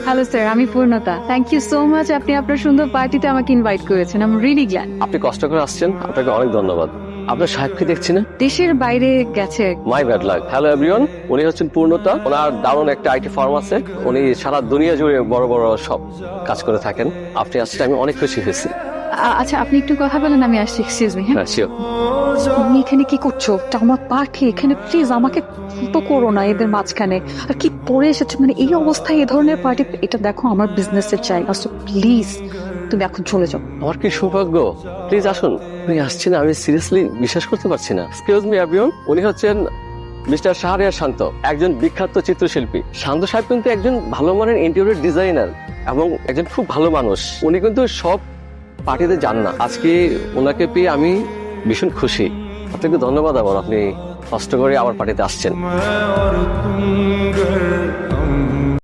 Hello sir, আমি পূর্ণতা। Thank you so much, আপনি আপনার সুন্দর পার্টিতে আমাকে ইনভাইট করেছেন। I am really glad. আপনি কষ্ট করে আসছেন, আপনাকে অনেক ধন্যবাদ। আপনার সাহেবকে দেখছি না? দেশের বাইরে গেছে। My bad luck. Hello everyone, উনি হচ্ছেন পূর্ণতা। ওনার দারুণ একটা আইটি ফার্ম আছে, উনি সারা দুনিয়া জুড়ে বড় বড় সব কাজ করে থাকেন। আপনি আসলে আমি অনেক খুশি হয়েছি। আচ্ছা, আপনি একটু কথা বলেন, আমি আসছি। Excuse me. হ্যাঁ, হ্যাঁ শিওর। তুমি এখানে কি করছো? এটা আমার পার্টি, এখানে প্লিজ আমাকে তো করো না এদের মাঝখানে। আর কি পরে এসেছো, মানে এই অবস্থায় এ ধরনের পার্টি? এটা দেখো আমার বিজনেসের জায়গা, সো প্লিজ তুমি এখন চলে যাও। আমার কি সৌভাগ্য, প্লিজ আসুন। উনি আসছেন, আমি সিরিয়াসলি বিশ্বাস করতে পারছি না। এক্সকিউজ মি এভরিওয়ান, উনি হচ্ছেন মিস্টার শাহরিয়ার শান্ত, একজন বিখ্যাত চিত্রশিল্পী। শান্ত সাহেব কিন্তু একজন ভালো মানের ইন্টেরিয়র ডিজাইনার এবং একজন খুব ভালো মানুষ। উনি কিন্তু সব পার্টিতে যান না। আজকে ওনাকে পেয়ে আমি ভীষণ খুশি। আপনাকে ধন্যবাদ আবার, আপনি কষ্ট করে আমার পার্টিতে আসছেন।